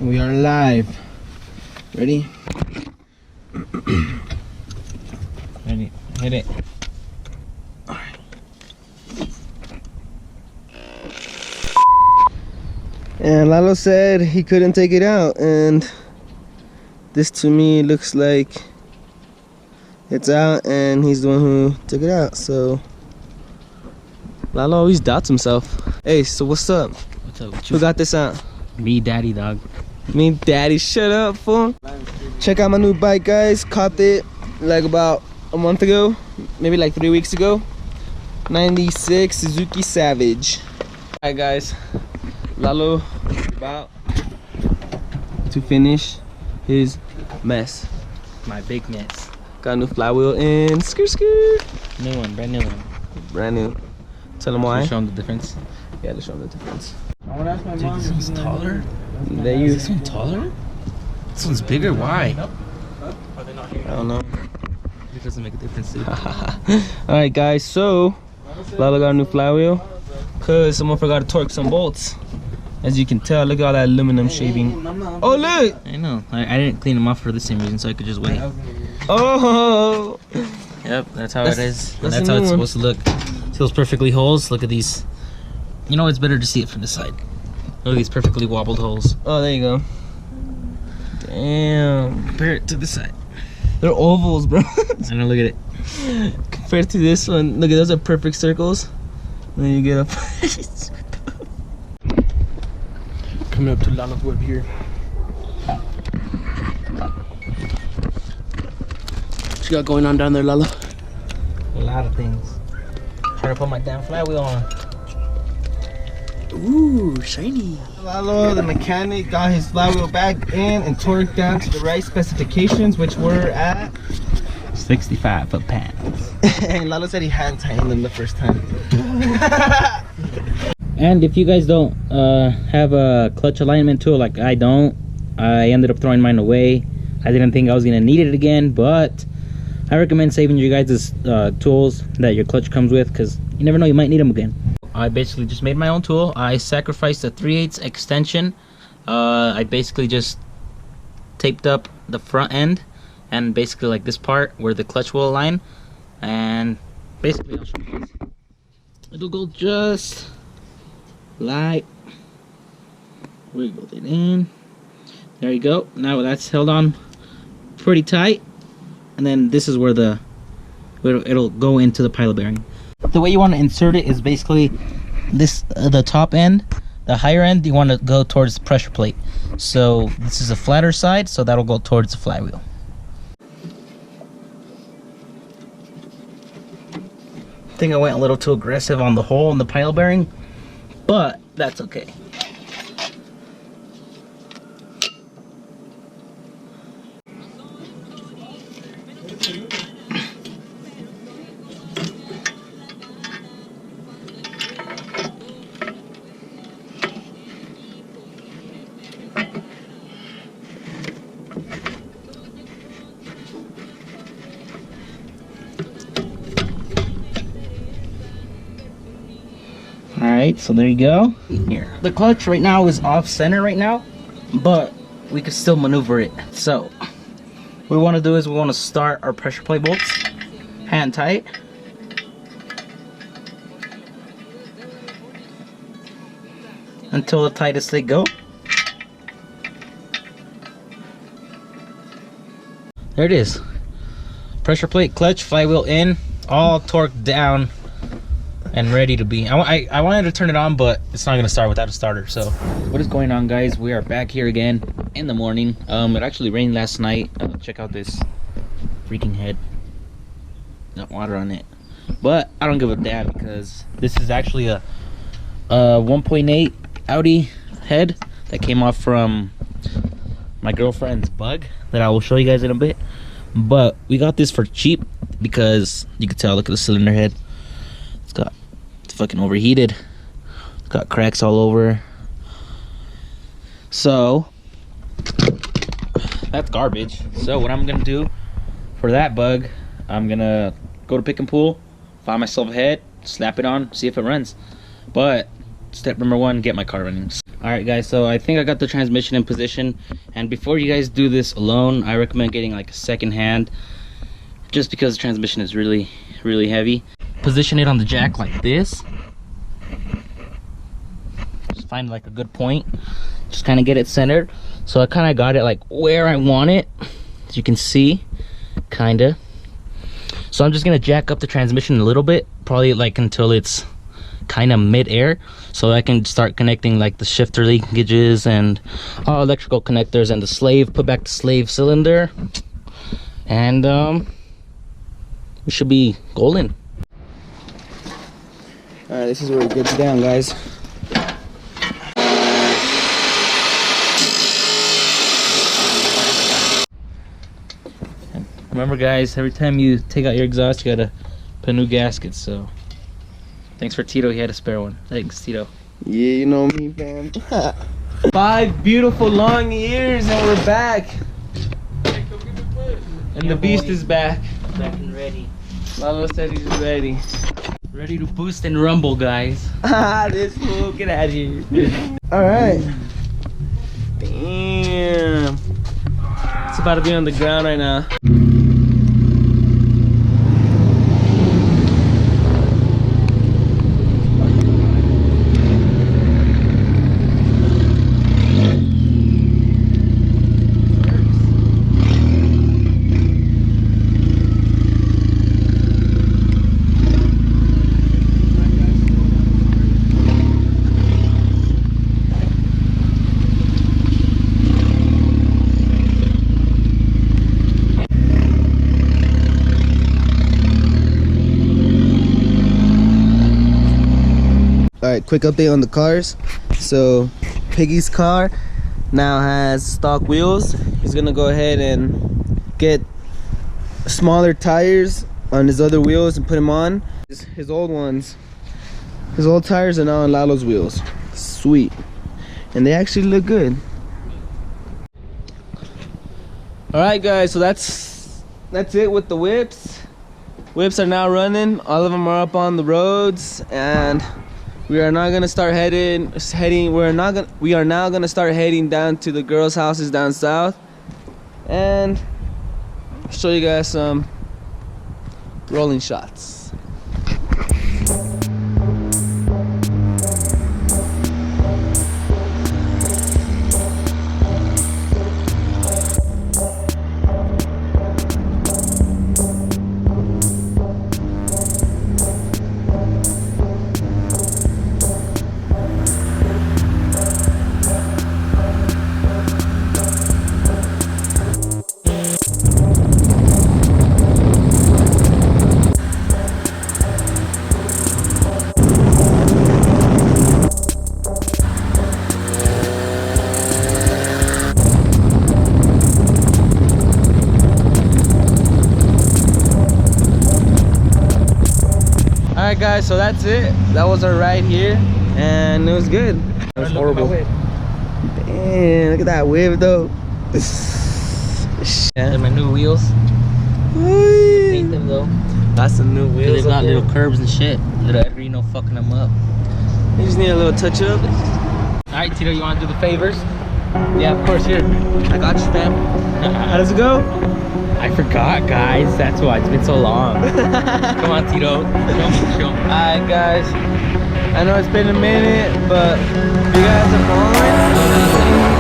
We are live. Ready? Ready? Hit it. Alright. And Lalo said he couldn't take it out, and this to me looks like it's out and he's the one who took it out. So Lalo always doubts himself. Hey, so what's up? What's up? Who got this out? Me, daddy, dog. Me, daddy. Shut up, fool. Check out my new bike, guys. Caught it like about a month ago, maybe like 3 weeks ago. 96 Suzuki Savage. Alright, guys. Lalo about to finish his mess. My big mess. Got a new flywheel and skirt. New one, brand new one. Brand new. Tell them why. Show them the difference. Yeah, let's show them the difference. I want to ask my Dude, mom. this one's taller. They use. This one's taller? This one's bigger. Why? I don't know. It doesn't make a difference, dude. Alright, guys. So Lalo got a new flywheel because someone forgot to torque some bolts. As you can tell, look at all that aluminum shaving. Oh, look! I know. I didn't clean them off for the same reason, so I could just wait. Oh! Yep, that's how it is. And that's that's the how new it's one. supposed to look. See those perfectly holes? Look at these. You know, it's better to see it from the side. Look at these perfectly wobbled holes. Oh, there you go. Damn. Compare it to the side. They're ovals, bro. I know, look at it. Compared to this one, look at those are perfect circles. Then you get up. Coming up to Lalo's whip here. What you got going on down there, Lalo? A lot of things. Trying to put my damn flywheel on. Ooh, shiny. Lalo, the mechanic, got his flywheel back in and torqued down to the right specifications, which were at 65 foot-pounds. and Lalo said he hadn't tightened them the first time. And if you guys don't have a clutch alignment tool like I don't, I ended up throwing mine away. I didn't think I was gonna need it again, but I recommend saving your guys' tools that your clutch comes with, because you never know, you might need them again. I basically just made my own tool. I sacrificed a 3/8 extension. I basically just taped up the front end and basically like this part where the clutch will align, and basically I'll show you guys. It'll go just like, wiggle it in. There you go. Now that's held on pretty tight, and then this is where it'll go into the pilot bearing. The way you want to insert it is basically this, the top end. The higher end you want to go towards the pressure plate. So this is a flatter side, so that'll go towards the flywheel. I think I went a little too aggressive on the hole in the pilot bearing, but that's okay. Alright, so there you go. Here. The clutch right now is off center right now, but we can still maneuver it. So what we want to do is we want to start our pressure plate bolts hand tight. Until the tightest they go. There it is. Pressure plate, clutch, flywheel in, all torqued down and ready to be. I wanted to turn it on, but it's not gonna start without a starter. So what is going on, guys? We are back here again in the morning. It actually rained last night. Check out this freaking head. Got water on it, but I don't give a damn because this is actually a 1.8 Audi head that came off from my girlfriend's bug that I will show you guys in a bit. But we got this for cheap because you can tell, look at the cylinder head. It's fucking overheated. It's got cracks all over. So that's garbage. So what I'm gonna do for that bug, I'm gonna go to pick and pull, find myself a head, slap it on, see if it runs. But step number one, get my car running. Alright guys, so I think I got the transmission in position, and before you guys do this alone, I recommend getting like a second hand, just because the transmission is really heavy. Position it on the jack like this. Just find like a good point. Just kind of get it centered. So I kind of got it like where I want it, as you can see, kind of. So I'm just gonna jack up the transmission a little bit, probably like until it's kind of mid-air, so I can start connecting like the shifter linkages and all electrical connectors and the slave, put back the slave cylinder, and we should be golden. All right, this is where it gets down, guys. Remember guys, every time you take out your exhaust, you gotta put new gaskets. So thanks for Tito, he had a spare one. Thanks Tito. Yeah, you know me, fam. 5 beautiful long years and we're back. And the beast is back. Back and ready. Lalo said he's ready. Ready to boost and rumble, guys. This fool, get out of here. Alright. Damn. It's about to be on the ground right now. Alright, quick update on the cars. So Piggy's car now has stock wheels. He's gonna go ahead and get smaller tires on his other wheels and put them on. His old ones, his old tires are now on Lalo's wheels. Sweet. And they actually look good. Alright guys, so that's it with the whips. Whips are now running. All of them are up on the roads, and we are now gonna start we are now gonna start heading down to the girls' houses down south, and show you guys some rolling shots. Alright guys, so that's it. That was our ride here, and it was good. It was horrible. Damn, look at that whip though. And my new wheels. Paint them though. That's some new wheels. They've got little curbs and shit. Little Edrino fucking them up. You just need a little touch up. Alright Tito, you wanna do the favors? Yeah, of course, here. I got you, fam. How does it go? I forgot, guys. That's why it's been so long. Come on, Tito. Show me. Alright, guys. I know it's been a minute, but if you guys are following,